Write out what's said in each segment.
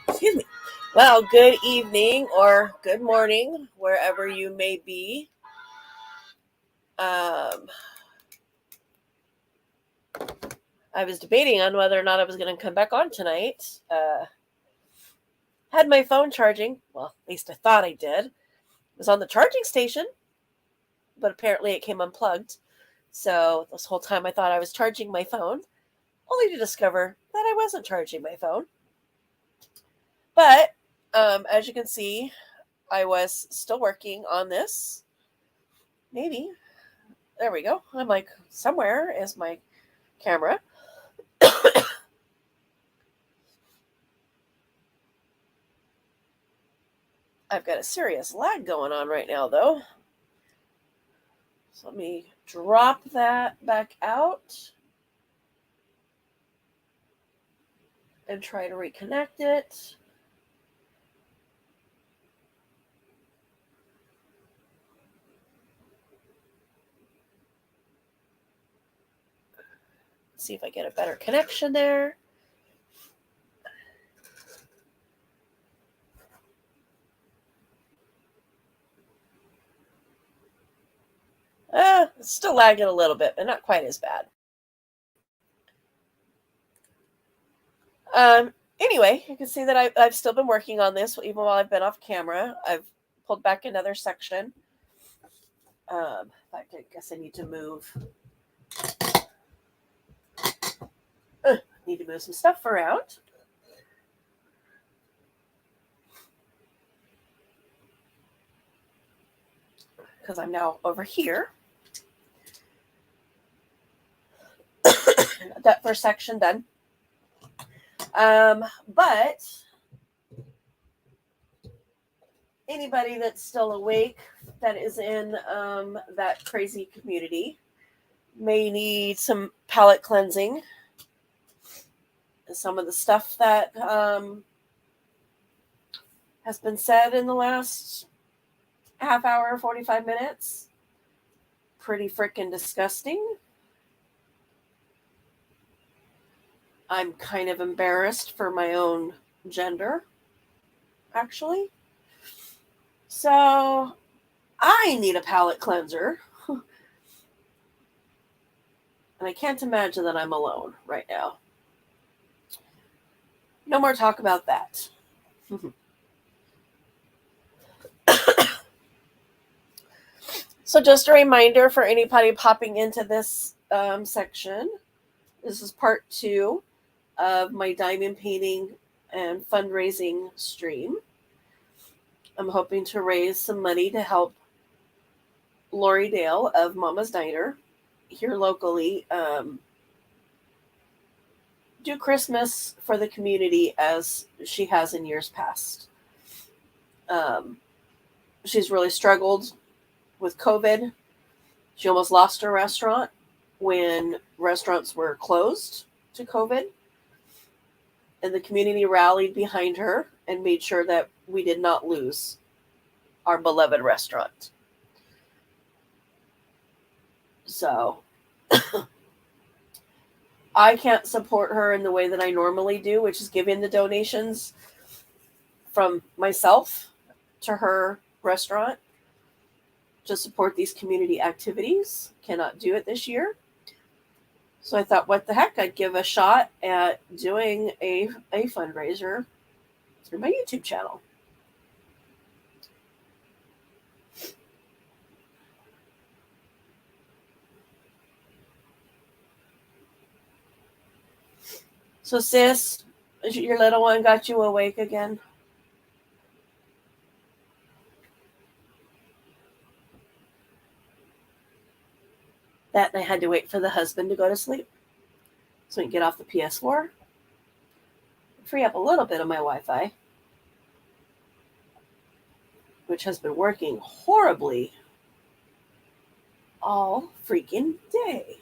Excuse me. Well, good evening or good morning, wherever you may be. I was debating on whether or not I was going to come back on tonight. Had my phone charging. Well, at least I thought I did. It was on the charging station, but apparently it came unplugged. So this whole time I thought I was charging my phone, only to discover that I wasn't charging my phone. But as you can see, I was still working on this. Maybe. There we go. I'm like, somewhere is my camera. I've got a serious lag going on right now, though. So let me drop that back out and try to reconnect it. See if I get a better connection there. It's still lagging a little bit, but not quite as bad. Anyway, you can see that I've still been working on this even while I've been off camera. I've pulled back another section. I guess I need to move. Need to move some stuff around. Because I'm now over here. That first section done. But anybody that's still awake that is in that crazy community may need some palate cleansing. Some of the stuff that has been said in the last half hour, 45 minutes. Pretty freaking disgusting. I'm kind of embarrassed for my own gender, actually. So I need a palate cleanser. And I can't imagine that I'm alone right now. No more talk about that. So just a reminder for anybody popping into this section, this is part 2 of my diamond painting and fundraising stream. I'm hoping to raise some money to help Lori Dale of Mama's Diner here locally do Christmas for the community as she has in years past. She's really struggled with COVID. She almost lost her restaurant when restaurants were closed to COVID. And the community rallied behind her and made sure that we did not lose our beloved restaurant. So I can't support her in the way that I normally do, which is giving the donations from myself to her restaurant to support these community activities. Cannot do it this year. So I thought, what the heck, I'd give a shot at doing a fundraiser through my YouTube channel. So, sis, your little one got you awake again? That and I had to wait for the husband to go to sleep so we can get off the PS4, free up a little bit of my Wi-Fi, which has been working horribly all freaking day.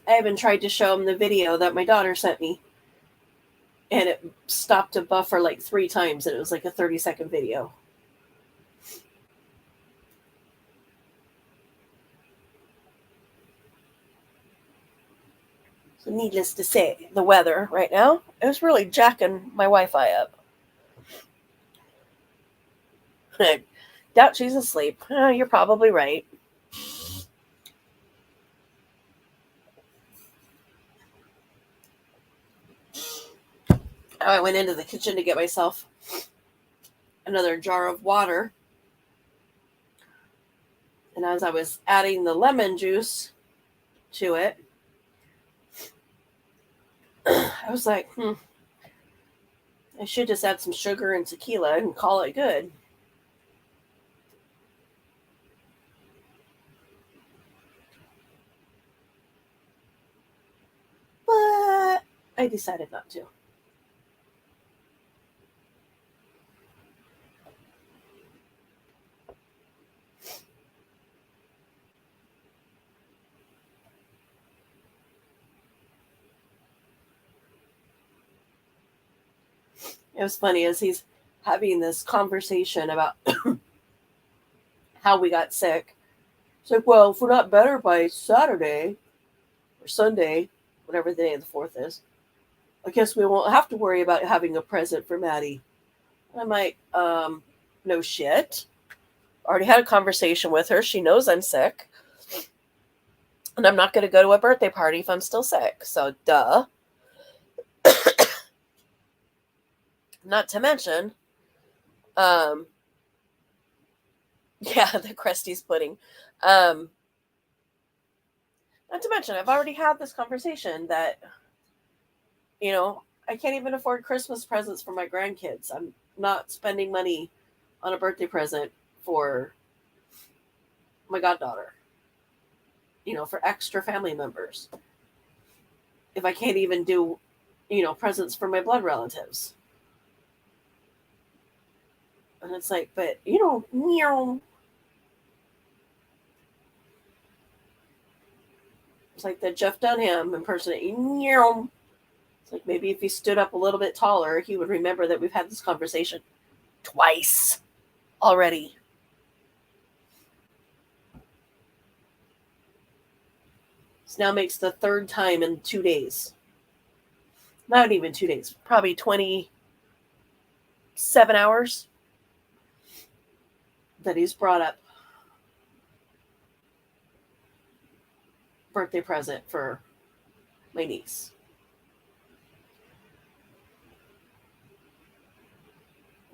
I even tried to show him the video that my daughter sent me, and it stopped to buffer like 3 times, and it was like a 30-second video. So needless to say, the weather right now is really jacking my Wi-Fi up. I doubt she's asleep. You're probably right. I went into the kitchen to get myself another jar of water. And as I was adding the lemon juice to it, I was like, I should just add some sugar and tequila and call it good. But I decided not to. It was funny as he's having this conversation about how we got sick. It's like, well, if we're not better by Saturday or Sunday, whatever the day of the 4th is, I guess we won't have to worry about having a present for Maddie. And I'm like, no shit. Already had a conversation with her. She knows I'm sick. And I'm not going to go to a birthday party if I'm still sick. So, duh. Not to mention, yeah, the Krusty's pudding. Not to mention, I've already had this conversation that, I can't even afford Christmas presents for my grandkids. I'm not spending money on a birthday present for my goddaughter, for extra family members. If I can't even do, presents for my blood relatives. And it's like, but, meow. It's like the Jeff Dunham impersonating, meow. It's like maybe if he stood up a little bit taller, he would remember that we've had this conversation twice already. This now makes the 3rd time in 2 days. Not even 2 days, probably 27 hours that he's brought up birthday present for my niece.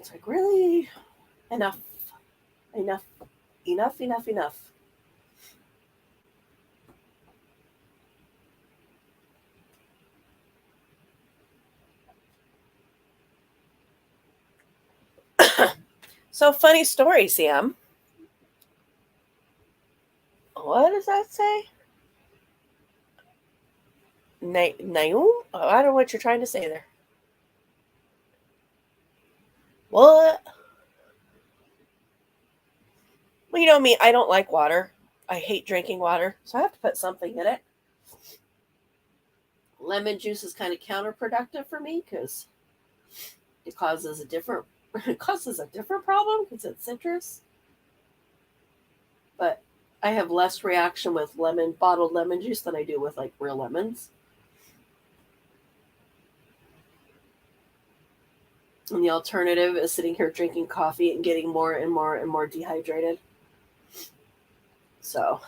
It's like, really? Enough. So, funny story, Sam. What does that say? Naum? Oh, I don't know what you're trying to say there. What? Well, you know me, I don't like water. I hate drinking water, so I have to put something in it. Lemon juice is kind of counterproductive for me because it causes a different problem because it's citrus. But I have less reaction with bottled lemon juice than I do with like real lemons. And the alternative is sitting here drinking coffee and getting more and more and more dehydrated. So,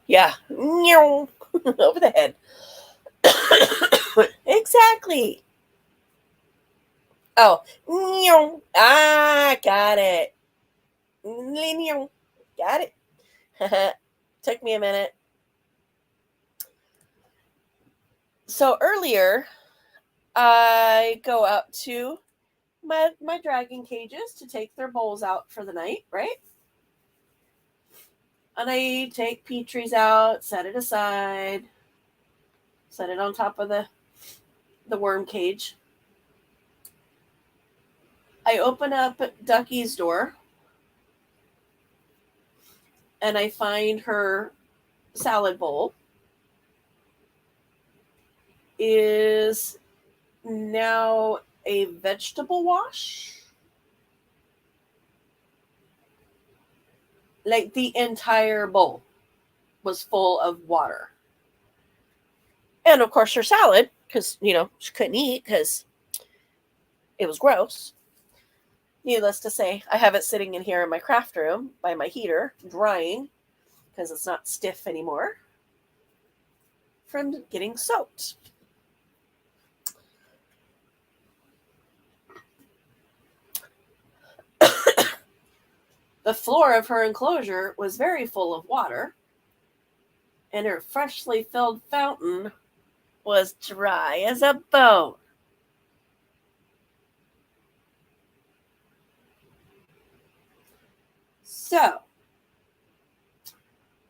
Yeah. Over the head. Exactly. Oh. Got it. Got it. Took me a minute. So earlier, I go out to my dragon cages to take their bowls out for the night, right? And I take Petrie's out, set it aside, set it on top of the worm cage. I open up Ducky's door and I find her salad bowl is now a vegetable wash. Like the entire bowl was full of water. And of course, her salad, because, she couldn't eat because it was gross. Needless to say, I have it sitting in here in my craft room by my heater, drying, because it's not stiff anymore from getting soaked. The floor of her enclosure was very full of water, and her freshly filled fountain was dry as a bone. So,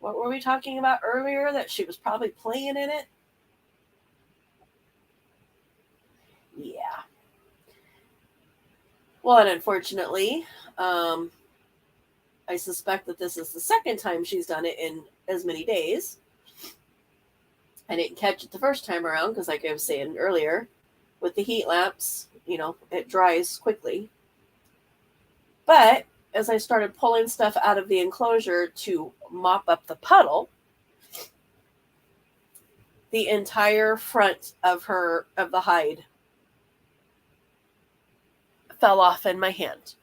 what were we talking about earlier? That she was probably playing in it? Yeah. Well, and unfortunately, I suspect that this is the second time she's done it in as many days. I didn't catch it the first time around because, like I was saying earlier, with the heat lamps, it dries quickly. But as I started pulling stuff out of the enclosure to mop up the puddle, the entire front of the hide fell off in my hand.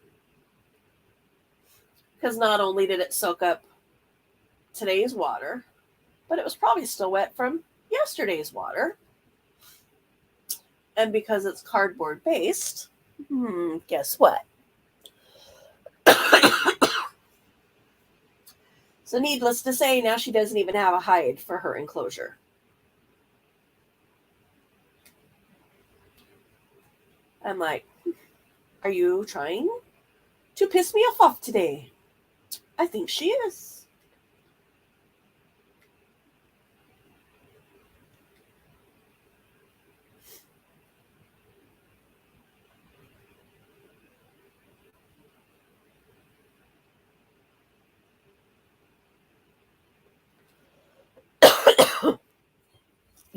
Because not only did it soak up today's water, but it was probably still wet from yesterday's water. And because it's cardboard based, guess what? So needless to say, now she doesn't even have a hide for her enclosure. I'm like, are you trying to piss me off today? I think she is.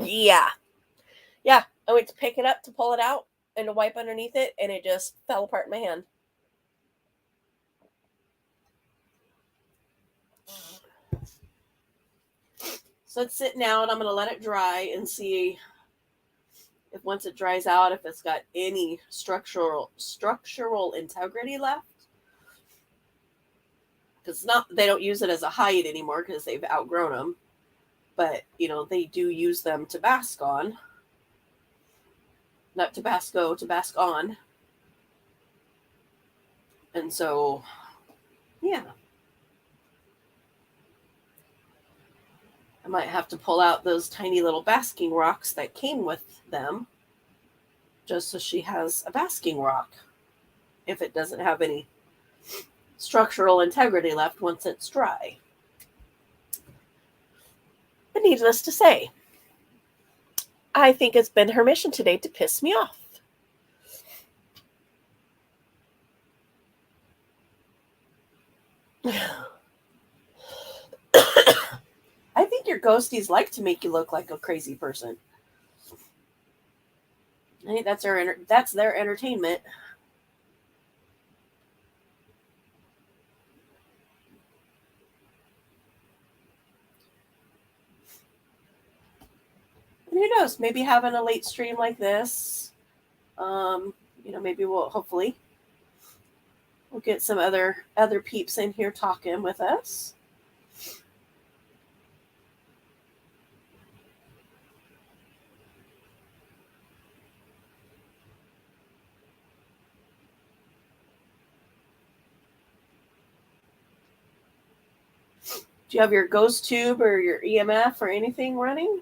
Yeah. Yeah. I went to pick it up to pull it out and to wipe underneath it, and it just fell apart in my hand. So it's sitting out. I'm going to let it dry and see if once it dries out, if it's got any structural integrity left. Because they don't use it as a hide anymore because they've outgrown them. But, they do use them to bask on. Not Tabasco, to bask on. And so, yeah. I might have to pull out those tiny little basking rocks that came with them just so she has a basking rock if it doesn't have any structural integrity left once it's dry. But needless to say, I think it's been her mission today to piss me off. I think your ghosties like to make you look like a crazy person. I think that's their entertainment. And who knows? Maybe having a late stream like this, maybe hopefully we'll get some other peeps in here talking with us. Do you have your ghost tube or your EMF or anything running?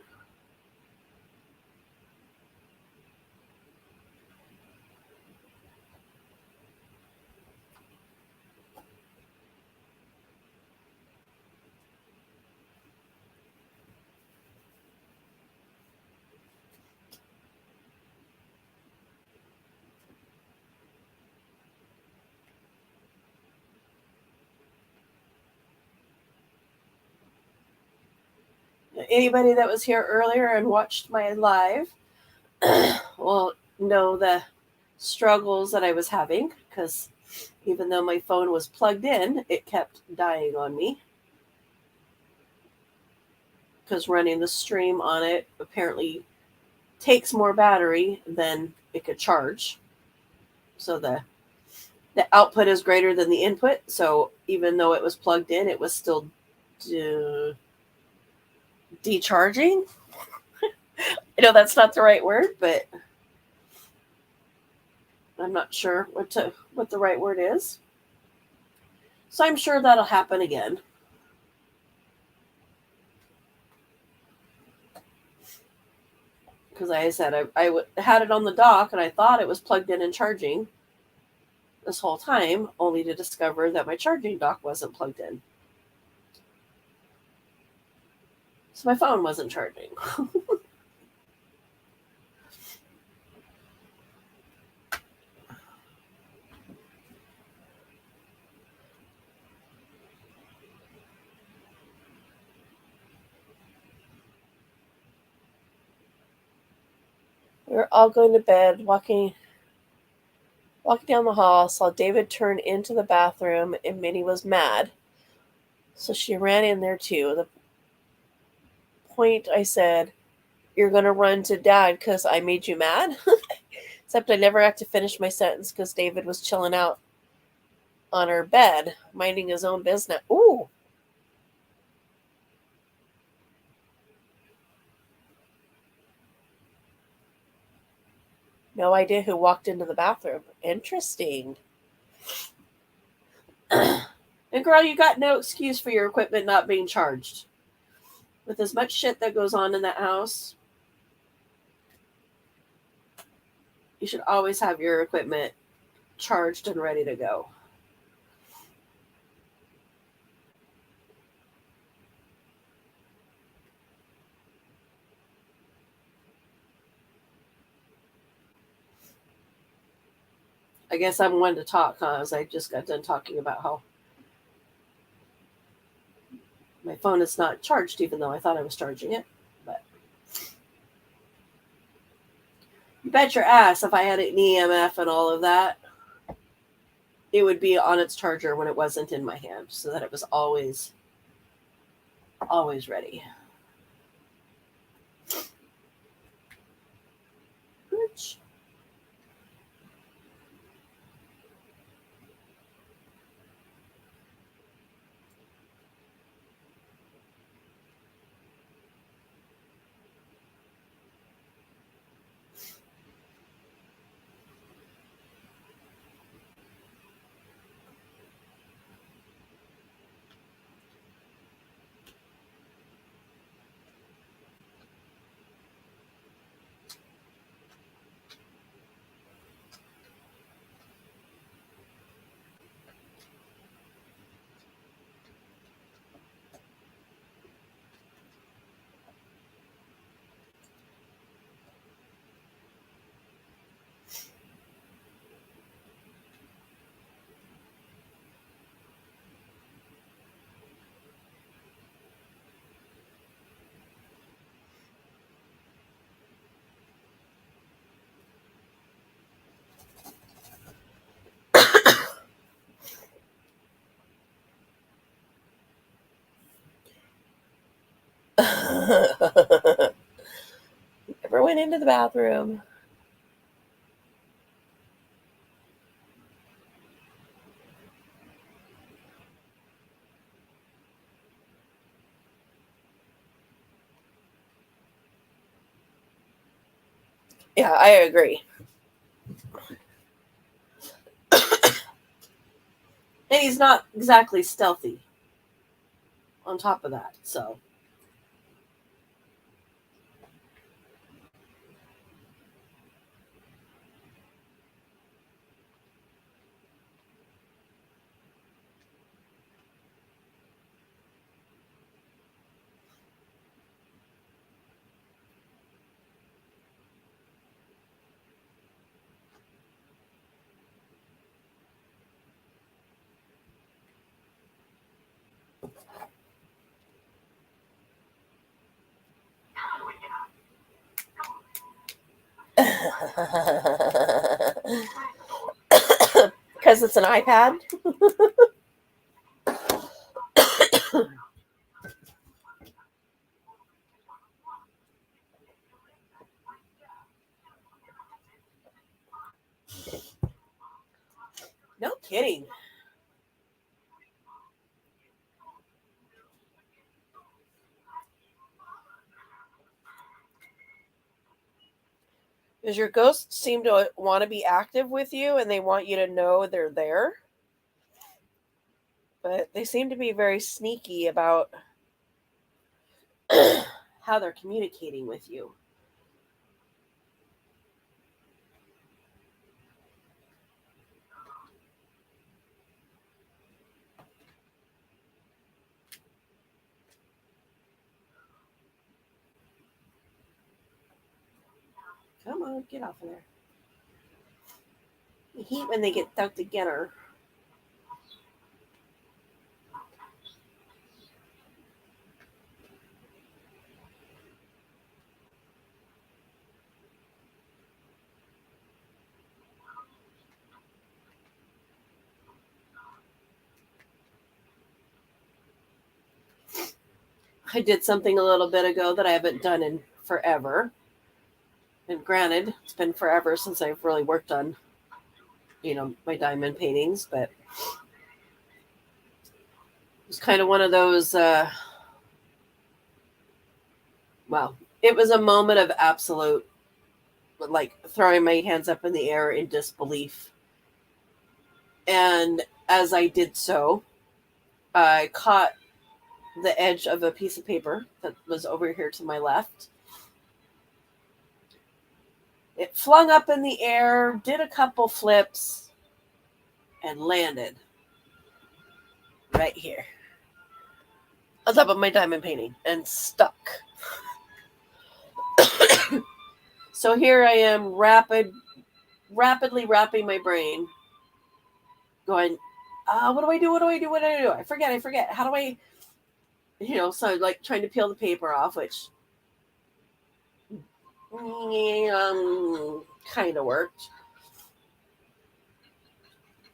Anybody that was here earlier and watched my live will know the struggles that I was having, because even though my phone was plugged in, it kept dying on me, because running the stream on it apparently takes more battery than it could charge. So the output is greater than the input. So even though it was plugged in, it was still decharging. I know that's not the right word, but I'm not sure what the right word is. So I'm sure that'll happen again. Because like I said, I had it on the dock and I thought it was plugged in and charging this whole time, only to discover that my charging dock wasn't plugged in. So my phone wasn't charging. We were all going to bed, walking down the hall, saw David turn into the bathroom, and Minnie was mad. So she ran in there too. The point I said, "You're going to run to Dad because I made you mad?" Except I never had to finish my sentence because David was chilling out on her bed, minding his own business. Ooh. No idea who walked into the bathroom. Interesting. And girl, you got no excuse for your equipment not being charged. With as much shit that goes on in that house, you should always have your equipment charged and ready to go. I guess I'm one to talk, huh? As I just got done talking about how my phone is not charged, even though I thought I was charging it. But you bet your ass if I had an EMF and all of that, it would be on its charger when it wasn't in my hand, so that it was always ready. Which, never went into the bathroom. Yeah, I agree. And he's not exactly stealthy. on top of that. So because it's an iPad. No kidding. Does your ghost seem to want to be active with you and they want you to know they're there? But they seem to be very sneaky about how they're communicating with you. Come on, get off of there. You hate when they get stuck together. I did something a little bit ago that I haven't done in forever. And granted, it's been forever since I've really worked on, my diamond paintings, but it was kind of one of those, it was a moment of absolute, like, throwing my hands up in the air in disbelief. And as I did so, I caught the edge of a piece of paper that was over here to my left. It flung up in the air, did a couple flips, and landed right here on top of my diamond painting and stuck. So here I am, rapidly wrapping my brain, going, what do I do? What do I do? What do I do? I forget. How do I, so like trying to peel the paper off, which kind of worked.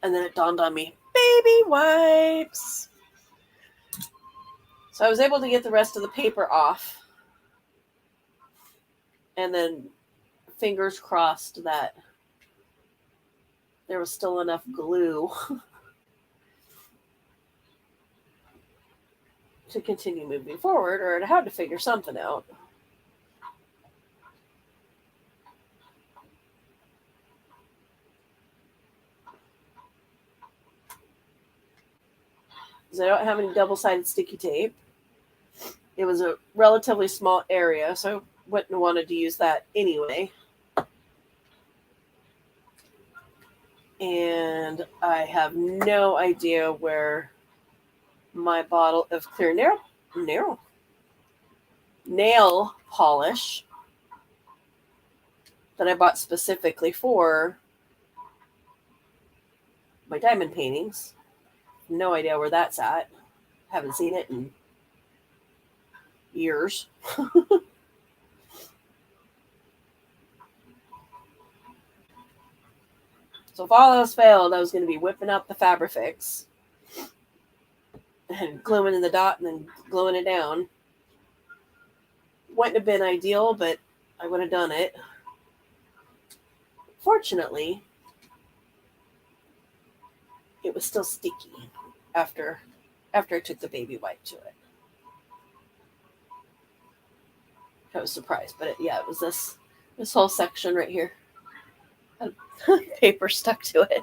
And then it dawned on me, baby wipes. So I was able to get the rest of the paper off. And then fingers crossed that there was still enough glue to continue moving forward, or I had to figure something out. Because I don't have any double-sided sticky tape. It was a relatively small area, so I wouldn't have wanted to use that anyway. And I have no idea where my bottle of clear nail polish that I bought specifically for my diamond paintings. No idea where that's at. Haven't seen it in years. So if all else failed, I was going to be whipping up the Fabrifix and gluing in the dot and then gluing it down. Wouldn't have been ideal, but I would have done it. Fortunately, it was still sticky after I took the baby wipe to it. I was surprised, but it was this whole section right here. Paper stuck to it.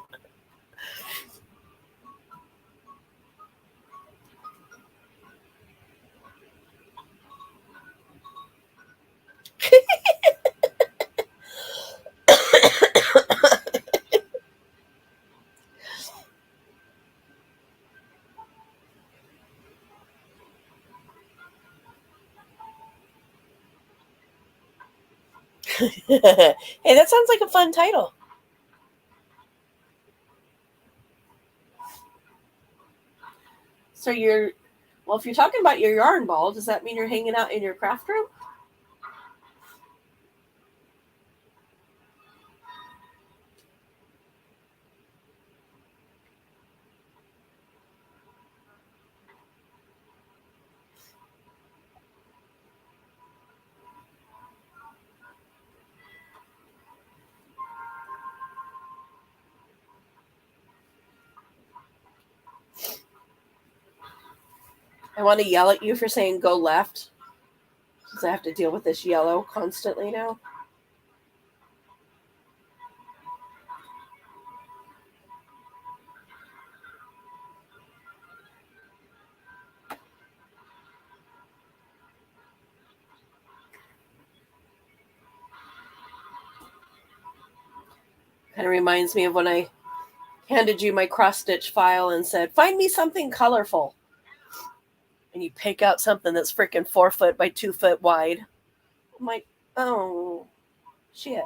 Hey, that sounds like a fun title. So you're, well, if you're talking about your yarn ball, does that mean you're hanging out in your craft room? I want to yell at you for saying go left, since I have to deal with this yellow constantly now. Kind of reminds me of when I handed you my cross stitch file and said, find me something colorful. And you pick out something that's freaking 4 foot by 2 foot wide. I'm like, oh, shit.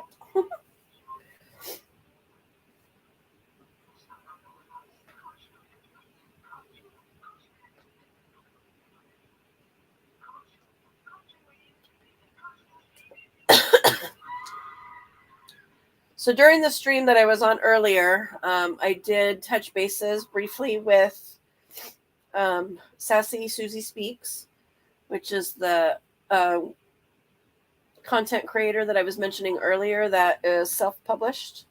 So during the stream that I was on earlier, I did touch bases briefly with Sassy Susie Speaks, which is the uh, content creator that I was mentioning earlier that is self-published.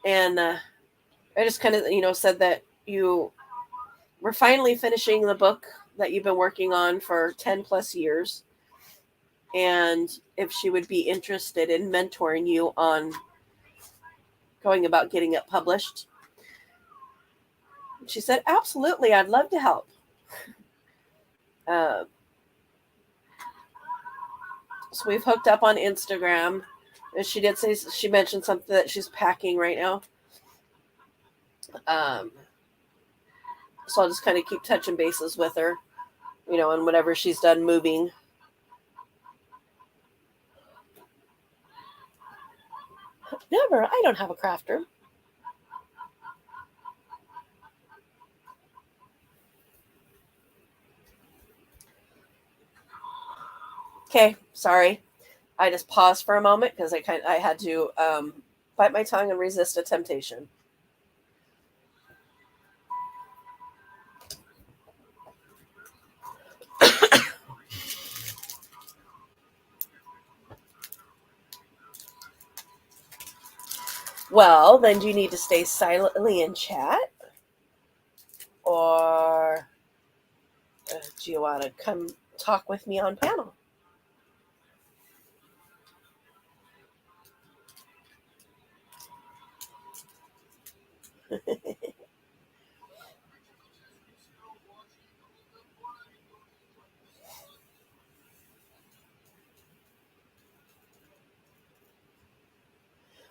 And I just kind of, said that you were finally finishing the book that you've been working on for 10 plus years. And if she would be interested in mentoring you on going about getting it published. She said, absolutely, I'd love to help. Uh, so we've hooked up on Instagram. She did say, she mentioned something that she's packing right now. So I'll just kind of keep touching bases with her, and whenever she's done moving. Never. I don't have a craft room. Okay, sorry. I just paused for a moment because I had to bite my tongue and resist a temptation. Well, then do you need to stay silently in chat? Or do you want to come talk with me on panel?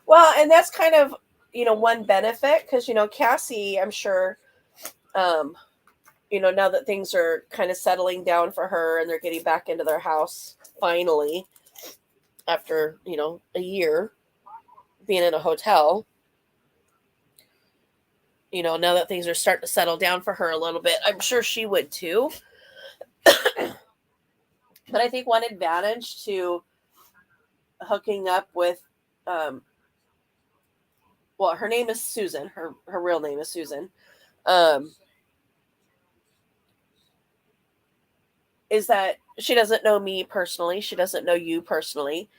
Well, and that's kind of, one benefit because, Cassie, I'm sure, um, now that things are kind of settling down for her and they're getting back into their house finally after, a year being in a hotel, now that things are starting to settle down for her a little bit, I'm sure she would too. But I think one advantage to hooking up with, well, her name is Susan. Her real name is Susan. Um, is that she doesn't know me personally. She doesn't know you personally.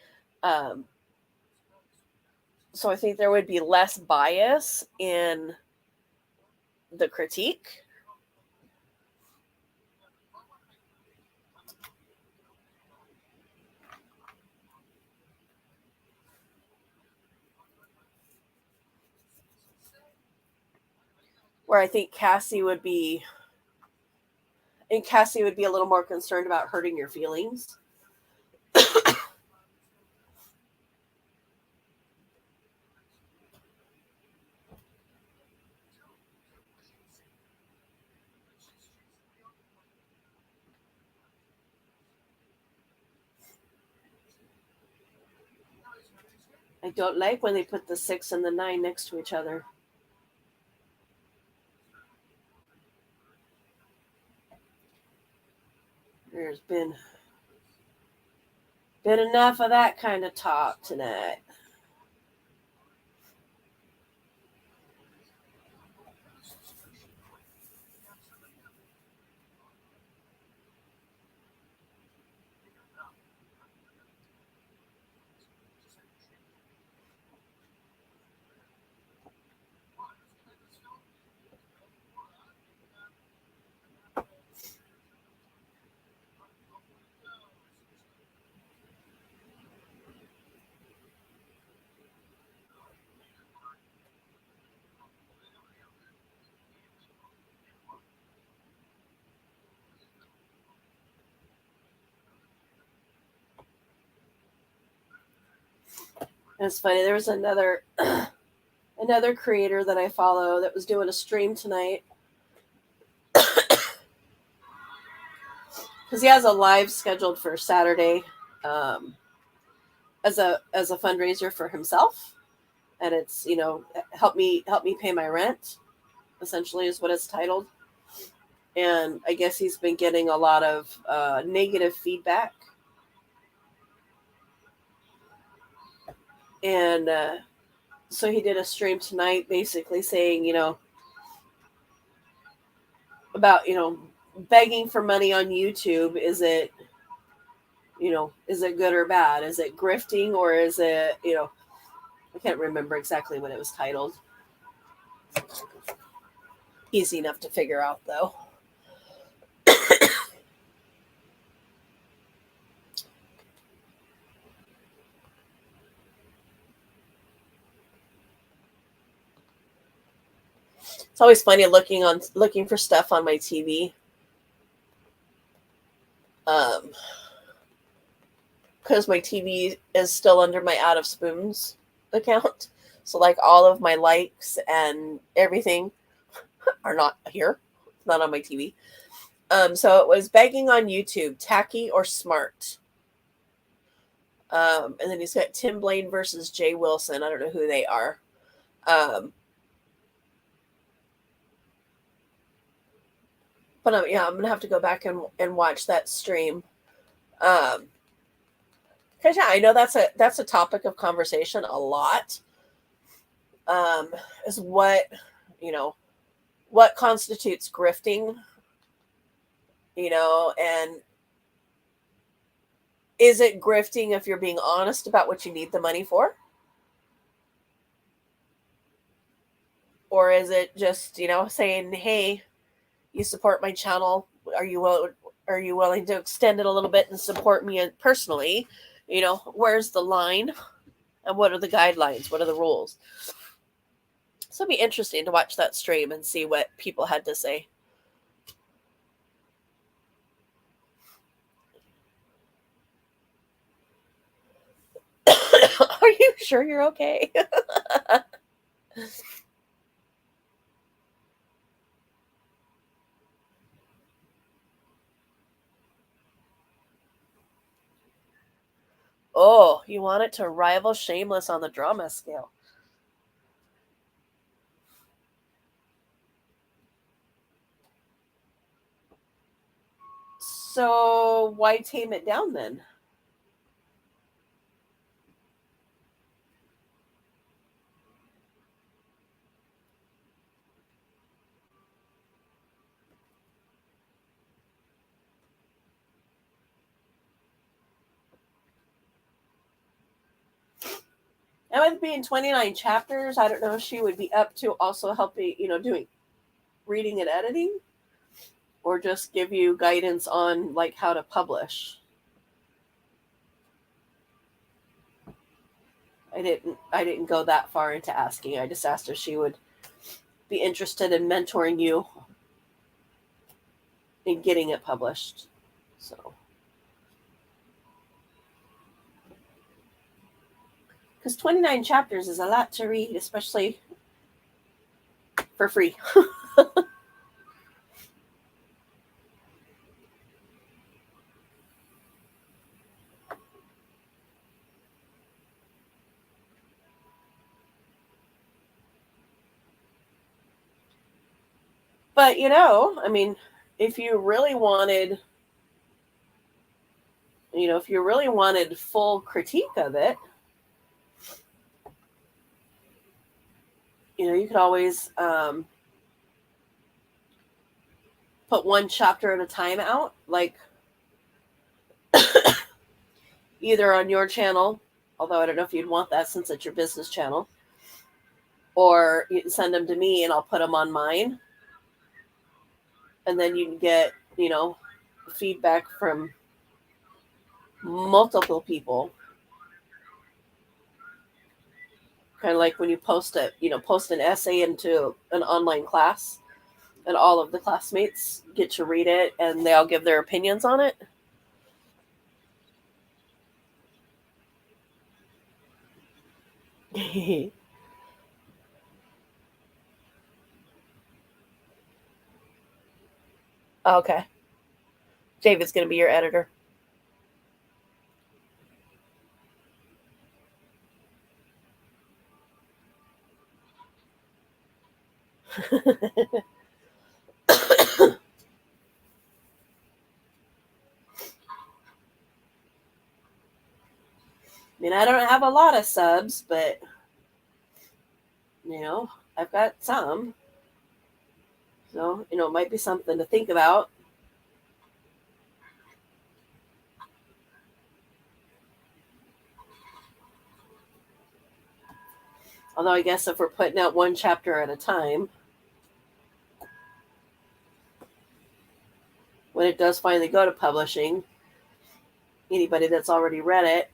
Um, so I think there would be less bias in the critique. Where I think Cassie would be, and Cassie would be a little more concerned about hurting your feelings. I don't like when they put the 6 and the 9 next to each other. There's been enough of that kind of talk tonight. It's funny. There was another creator that I follow that was doing a stream tonight because he has a live scheduled for Saturday as a fundraiser for himself, and it's help me pay my rent. Essentially, is what it's titled. And I guess he's been getting a lot of negative feedback, and so he did a stream tonight, basically saying about begging for money on YouTube. Is it good or bad? Is it grifting, or is it, I can't remember exactly what it was titled. Easy enough to figure out, though. It's always funny looking for stuff on my TV. Because my TV is still under my Out of Spoons account. So, like, all of my likes and everything are not here, not on my TV. So it was begging on YouTube, tacky or smart. And then he's got Tim Blaine versus Jay Wilson. I don't know who they are. But I'm going to have to go back and watch that stream. Because I know that's a topic of conversation a lot. Is what constitutes grifting, and is it grifting if you're being honest about what you need the money for? Or is it just, saying, hey, you support my channel. Are you willing to extend it a little bit and support me personally? Where's the line and what are the guidelines? What are the rules? So it'd be interesting to watch that stream and see what people had to say. Are you sure you're okay? Oh, you want it to rival Shameless on the drama scale. So why tame it down then? And with being 29 chapters, I don't know if she would be up to also helping, doing reading and editing, or just give you guidance on like how to publish. I didn't go that far into asking. I just asked if she would be interested in mentoring you in getting it published. So, because 29 chapters is a lot to read, especially for free. But I mean, if you really wanted, if you really wanted full critique of it, you could always put one chapter at a time out, like either on your channel, although I don't know if you'd want that since it's your business channel, or you can send them to me and I'll put them on mine. And then you can get, feedback from multiple people. Kind of like when you post an essay into an online class and all of the classmates get to read it and they all give their opinions on it. Okay. David's going to be your editor. I mean, I don't have a lot of subs, but I've got some. So, it might be something to think about. Although I guess if we're putting out one chapter at a time, when it does finally go to publishing, anybody that's already read it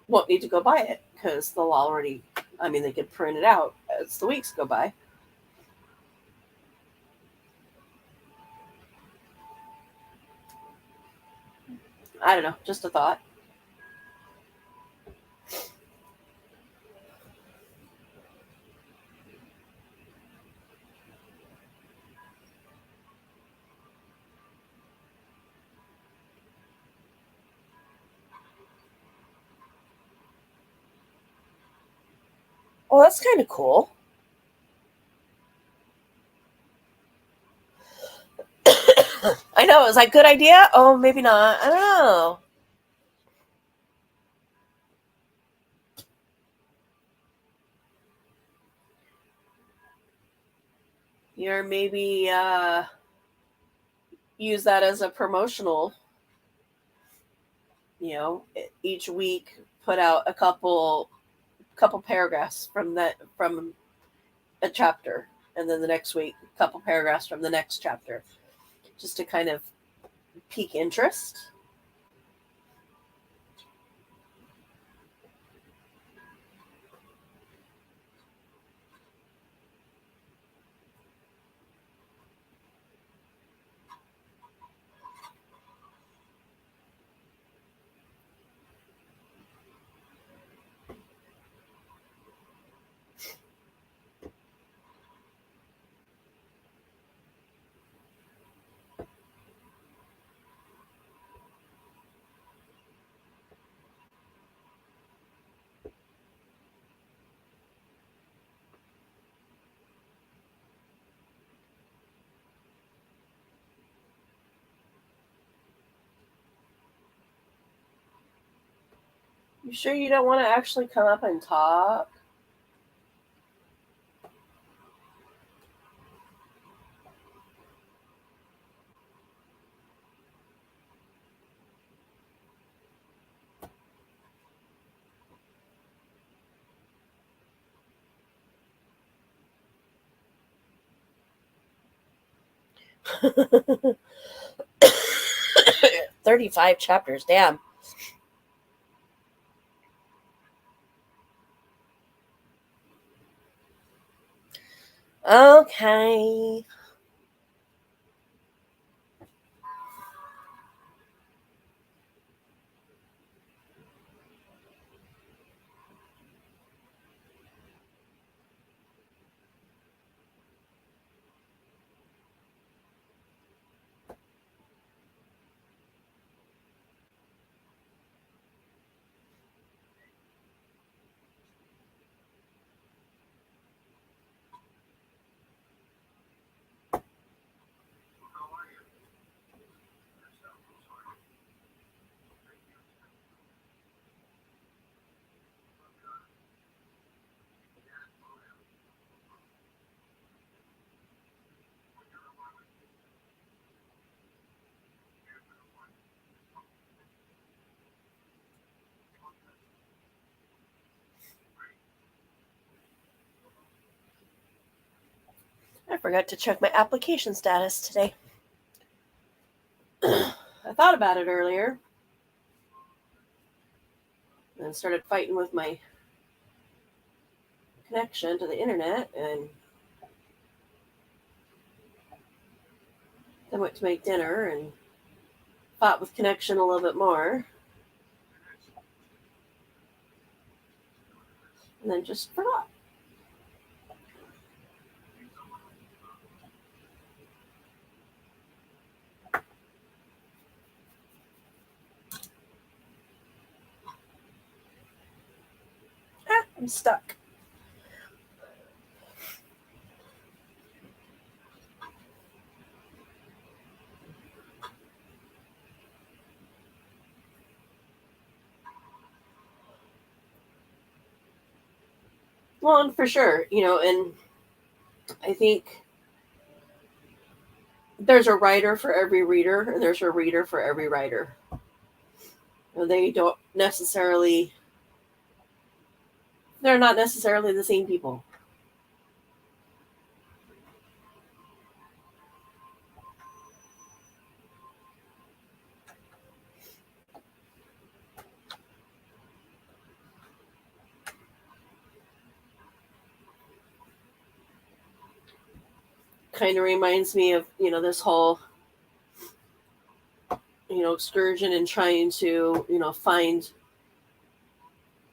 won't need to go buy it because they'll already, I mean, they could print it out as the weeks go by. I don't know, just a thought. Well, that's kind of cool. I know. Is that a good idea? Oh, maybe not. I don't know. You're maybe use that as a promotional. Each week put out a couple paragraphs from a chapter, and then the next week a couple paragraphs from the next chapter, just to kind of pique interest. You sure you don't want to actually come up and talk? 35 chapters, damn. Okay. forgot to check my application status today. I thought about it earlier and started fighting with my connection to the internet, and then went to make dinner and fought with connection a little bit more, and then just forgot. I'm stuck. Well, and for sure, and I think there's a writer for every reader, and there's a reader for every writer. They don't necessarily, they're not necessarily the same people. Kind of reminds me of, this whole, excursion and trying to, find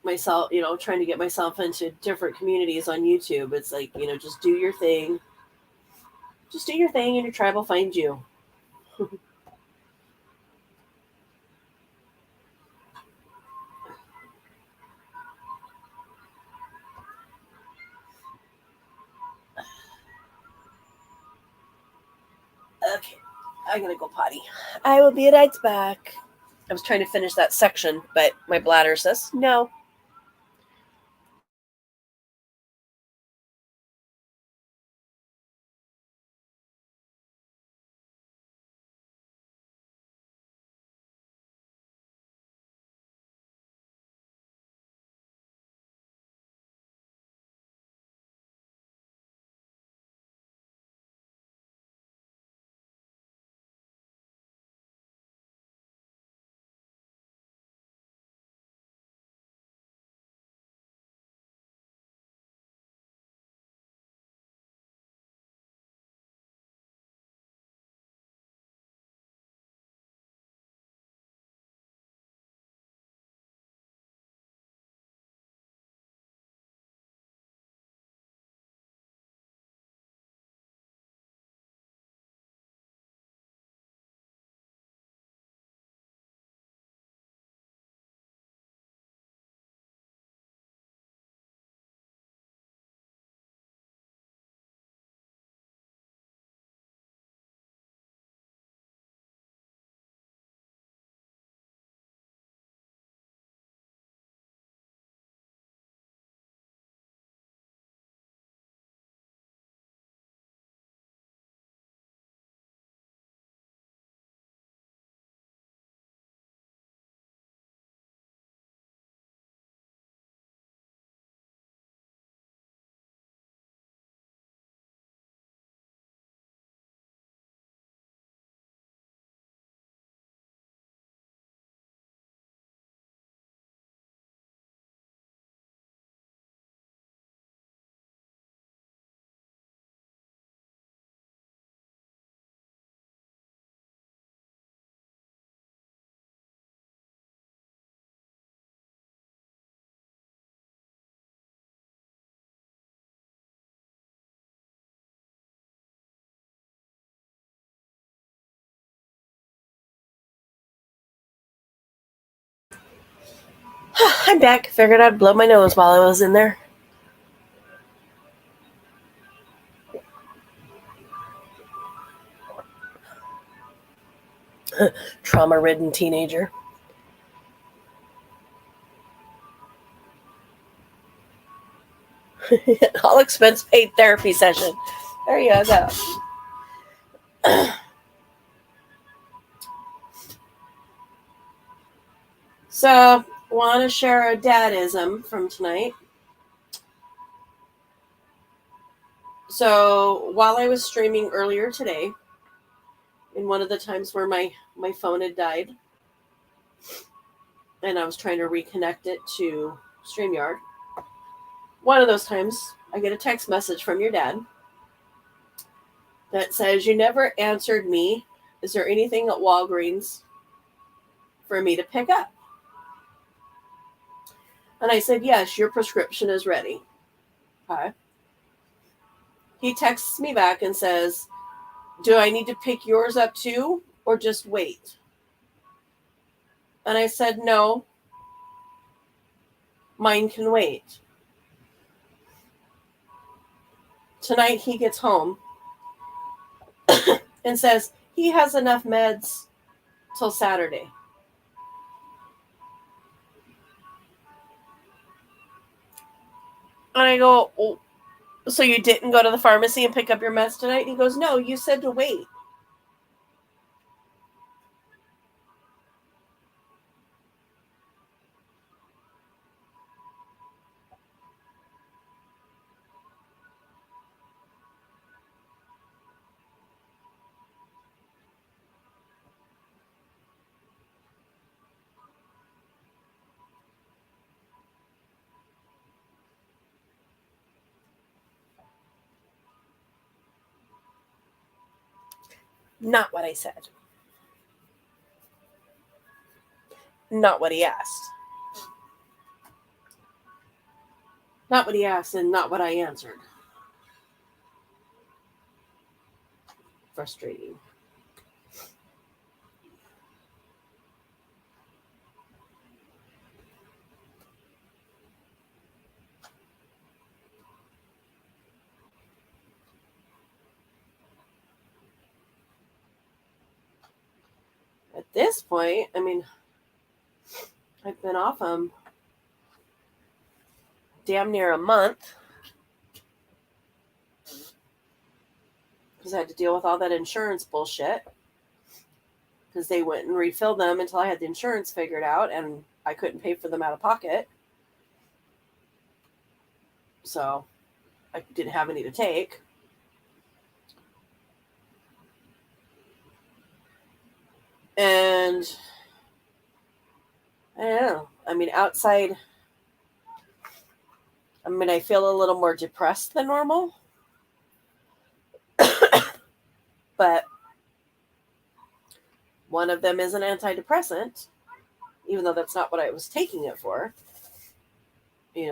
myself, trying to get myself into different communities on YouTube. It's like, just do your thing. Just do your thing and your tribe will find you. Okay, I gotta go potty. I will be right back. I was trying to finish that section, but my bladder says no. I'm back. Figured I'd blow my nose while I was in there. Trauma-ridden teenager. All expense paid therapy session. There you go. So, want to share a dadism from tonight. So while I was streaming earlier today, in one of the times where my phone had died, and I was trying to reconnect it to StreamYard, one of those times I get a text message from your dad that says, "You never answered me. Is there anything at Walgreens for me to pick up?" And I said, "Yes, your prescription is ready." Okay. He texts me back and says, "Do I need to pick yours up too, or just wait?" And I said, "No, mine can wait." Tonight he gets home and says he has enough meds till Saturday. And I go, "Oh, so you didn't go to the pharmacy and pick up your meds tonight?" And he goes, "No, you said to wait." Not what I said. Not what he asked. Not what he asked, and not what I answered. Frustrating. At this point, I mean, I've been off damn near a month because I had to deal with all that insurance bullshit. Because they went and refilled them until I had the insurance figured out, and I couldn't pay for them out of pocket. So I didn't have any to take. And I don't know. I mean, outside, I mean, I feel a little more depressed than normal. But one of them is an antidepressant, even though that's not what I was taking it for.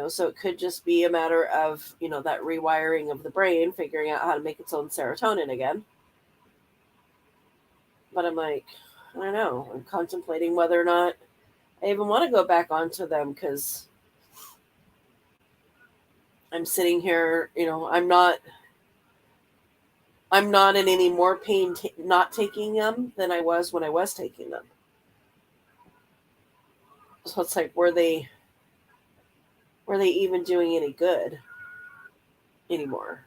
So it could just be a matter of, that rewiring of the brain, figuring out how to make its own serotonin again. But I'm like, I don't know. I'm contemplating whether or not I even want to go back onto them because I'm sitting here, I'm not in any more pain not taking them than I was when I was taking them. So it's like, were they even doing any good anymore?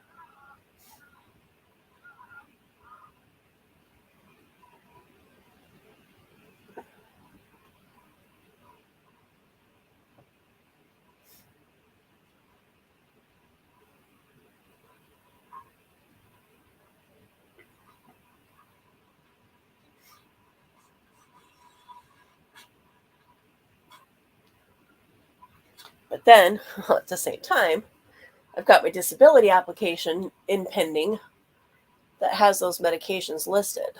But then, at the same time, I've got my disability application in pending that has those medications listed.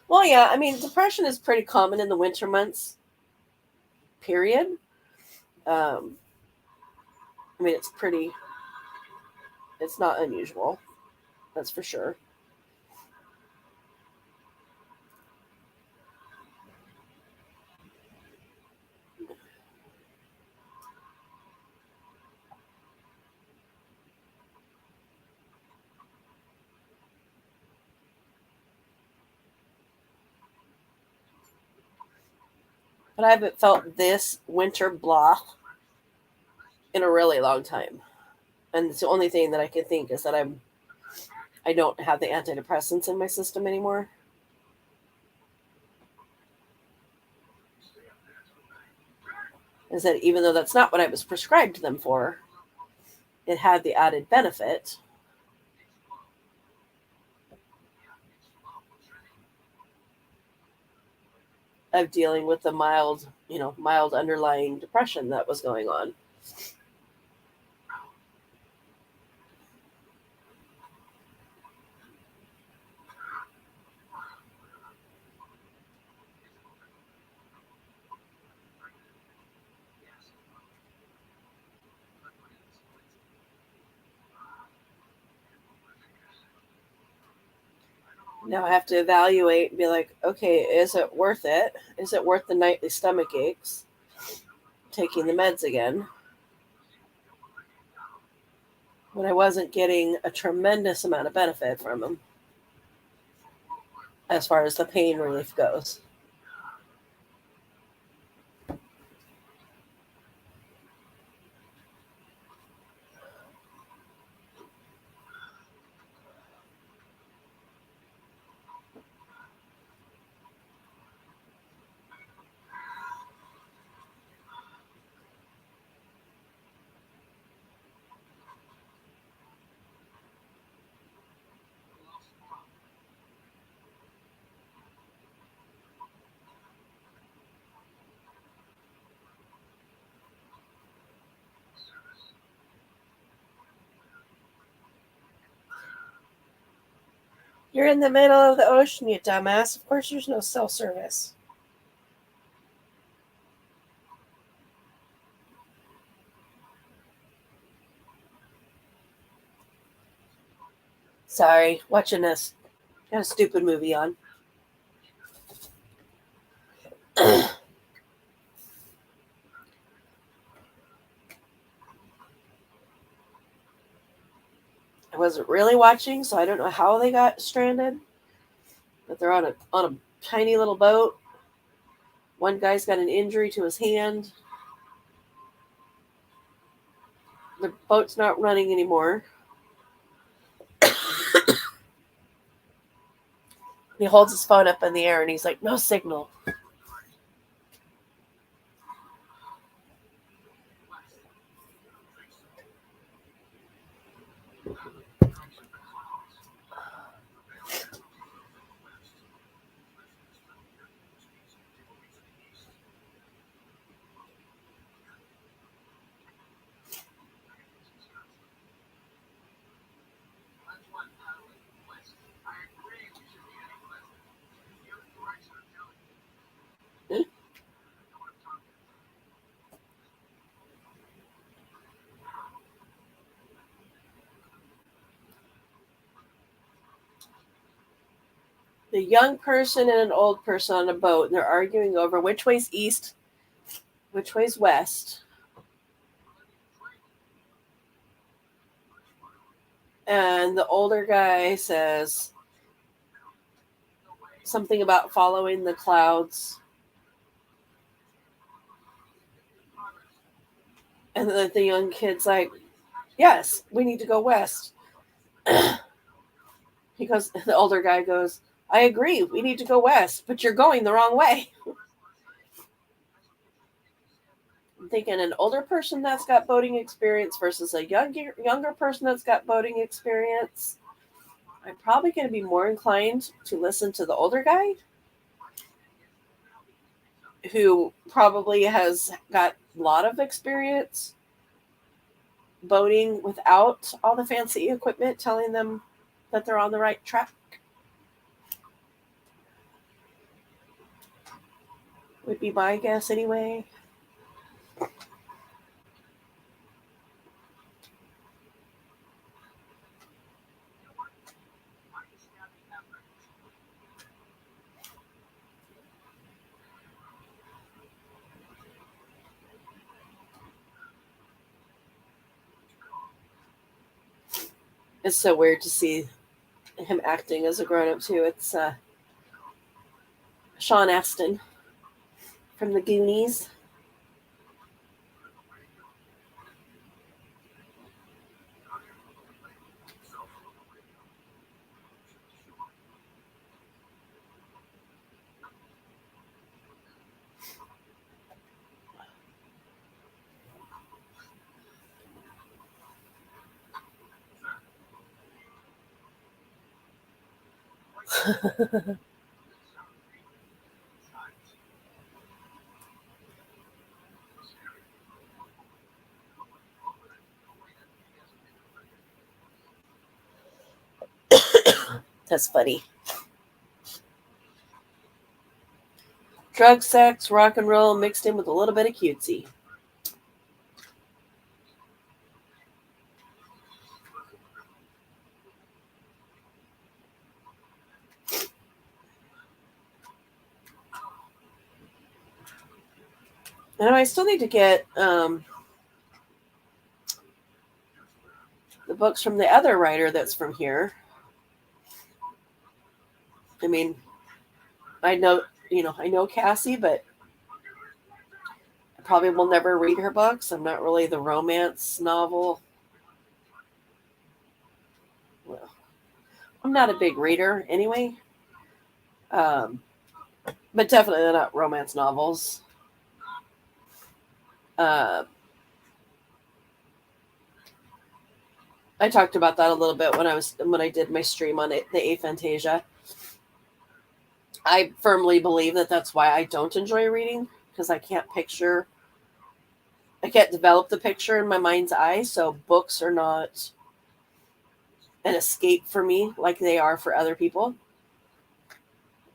Well, yeah, I mean, depression is pretty common in the winter months, period. Um, I mean, it's not unusual, that's for sure. But I haven't felt this winter blah in a really long time. And it's the only thing that I can think is that I don't have the antidepressants in my system anymore. is that even though that's not what I was prescribed them for, it had the added benefit of dealing with the mild underlying depression that was going on. Now I have to evaluate and be like, okay, is it worth it? Is it worth the nightly stomach aches? Taking the meds again when I wasn't getting a tremendous amount of benefit from them as far as the pain relief goes. You're in the middle of the ocean, you dumbass. Of course, there's no cell service. Sorry, watching this. Got a stupid movie on. I wasn't really watching, so I don't know how they got stranded. But they're on a tiny little boat. One guy's got an injury to his hand. The boat's not running anymore. He holds his phone up in the air and he's like, no signal. The young person and an old person on a boat, and they're arguing over which way's east, which way's west. And the older guy says something about following the clouds. And the young kid's like, yes, we need to go west. The older guy goes, I agree, we need to go west, but you're going the wrong way. I'm thinking an older person that's got boating experience versus a younger person that's got boating experience. I'm probably going to be more inclined to listen to the older guy who probably has got a lot of experience boating without all the fancy equipment telling them that they're on the right track. Would be my guess anyway. It's so weird to see him acting as a grown-up too. It's Sean Astin from the Goonies. That's funny. Drug, sex, rock and roll mixed in with a little bit of cutesy. And I still need to get the books from the other writer that's from here. I mean, I know Cassie, but I probably will never read her books. I'm not really the romance novel. Well, I'm not a big reader anyway. Um, but definitely not romance novels. Uh, I talked about that a little bit when I did my stream on it, the aphantasia. I firmly believe that that's why I don't enjoy reading, because I can't develop the picture in my mind's eye. So books are not an escape for me like they are for other people.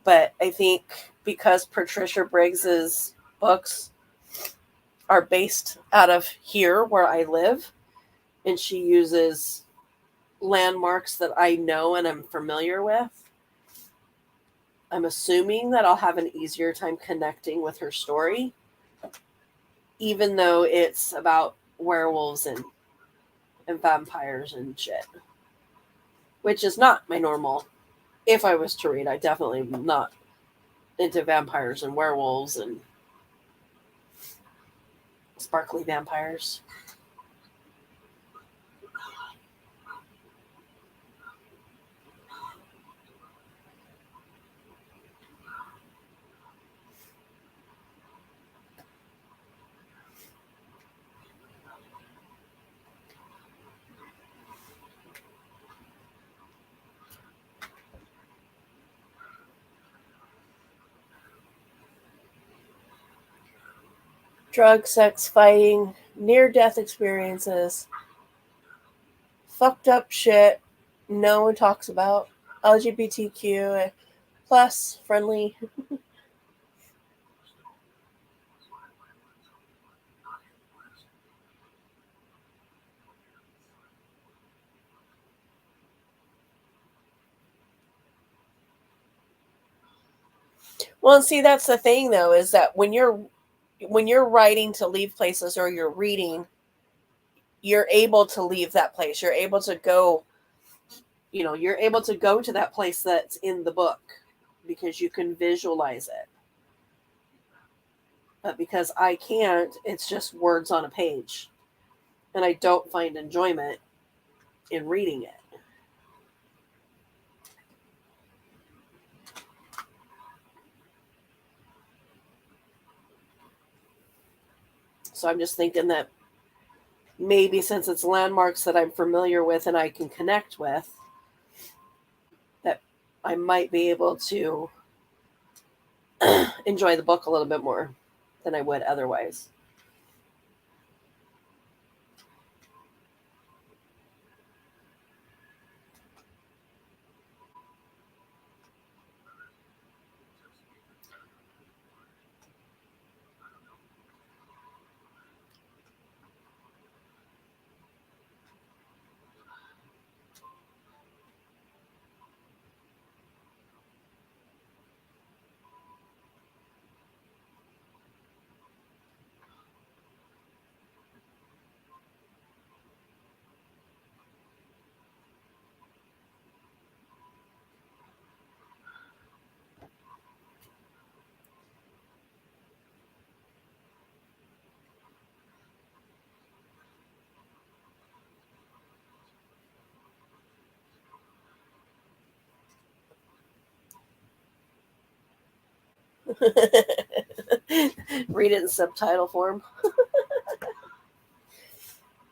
But I think because Patricia Briggs's books are based out of here where I live, and she uses landmarks that I know and I'm familiar with, I'm assuming that I'll have an easier time connecting with her story, even though it's about werewolves and vampires and shit, which is not my normal. If I was to read, I definitely am not into vampires and werewolves and sparkly vampires. Drug, sex, fighting, near death experiences, fucked up shit no one talks about, LGBTQ plus friendly. Well, see, that's the thing though, is that when you're writing to leave places or you're reading, you're able to leave that place. You're able to go to that place that's in the book because you can visualize it. But because I can't, it's just words on a page. And I don't find enjoyment in reading it. So I'm just thinking that maybe since it's landmarks that I'm familiar with and I can connect with, that I might be able to enjoy the book a little bit more than I would otherwise. Read it in subtitle form.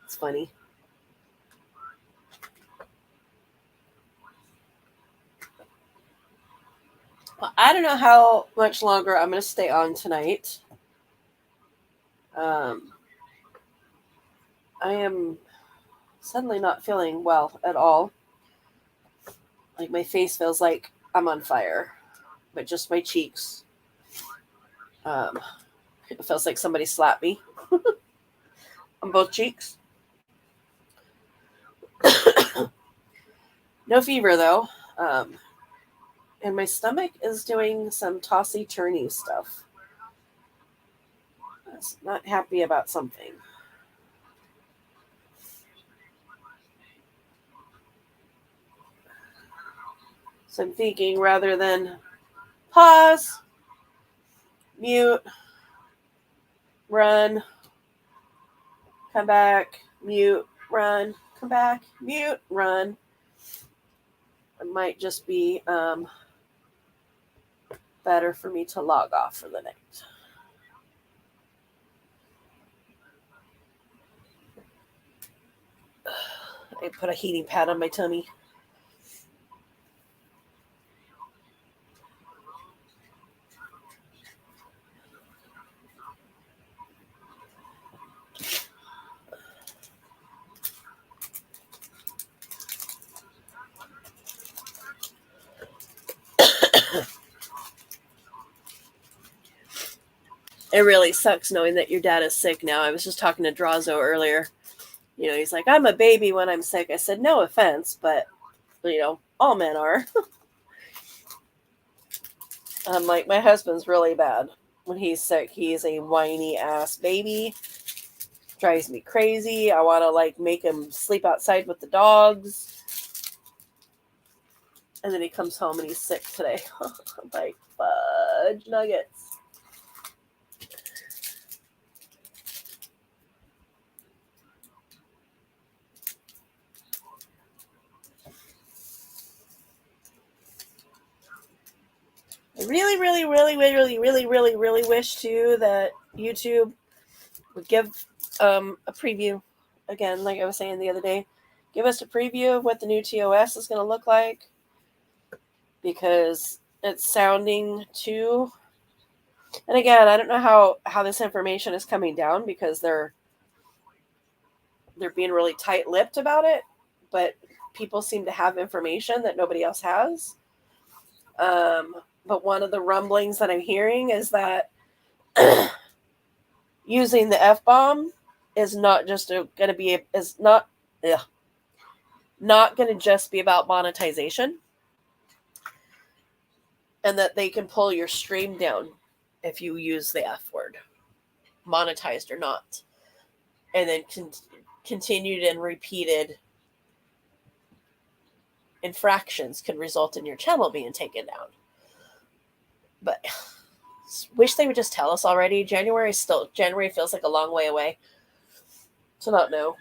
It's funny. I don't know how much longer I'm going to stay on tonight. Um, I am suddenly not feeling well at all. Like my face feels like I'm on fire, but just my cheeks. Um, it feels like somebody slapped me on both cheeks. No fever though. Um, and my stomach is doing some tossy turny stuff. I was not happy about something. So I'm thinking rather than pause, mute, run, come back, mute, run, come back, mute, run. It might just be better for me to log off for the night. I put a heating pad on my tummy. It really sucks knowing that your dad is sick now. I was just talking to Drazo earlier. He's like, I'm a baby when I'm sick. I said, no offense, but, all men are. I'm like, my husband's really bad. When he's sick, he's a whiny ass baby. Drives me crazy. I want to, make him sleep outside with the dogs. And then he comes home and he's sick today. I'm like, fudge nuggets. I really, really, really, really, really, really, really wish too that YouTube would give a preview. Again, like I was saying the other day, give us a preview of what the new TOS is going to look like, because it's sounding too. And again, I don't know how this information is coming down, because they're being really tight-lipped about it, but people seem to have information that nobody else has. But one of the rumblings that I'm hearing is that using the F-bomb is not just going to be is not going to just be about monetization, and that they can pull your stream down if you use the F word, monetized or not, and then continued and repeated infractions could result in your channel being taken down. But wish they would just tell us already. January feels like a long way away to not know.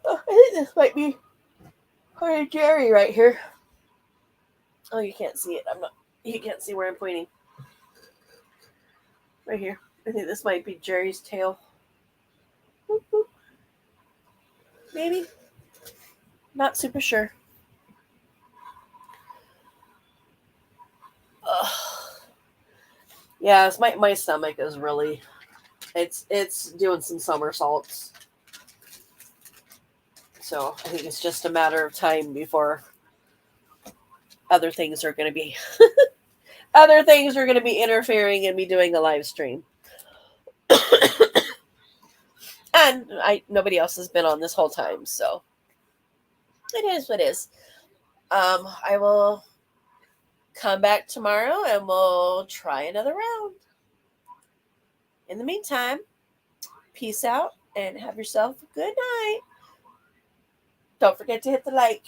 Oh, I think this might be Jerry right here. Oh, you can't see it. You can't see where I'm pointing. Right here. I think this might be Jerry's tail. Boop, boop. Maybe. Not super sure. Ugh. Yeah, my stomach is really, it's doing some somersaults. So I think it's just a matter of time before other things are going to be interfering in me doing a live stream. And nobody else has been on this whole time, so it is what it is. I will come back tomorrow and we'll try another round. In the meantime, peace out and have yourself a good night. Don't forget to hit the like.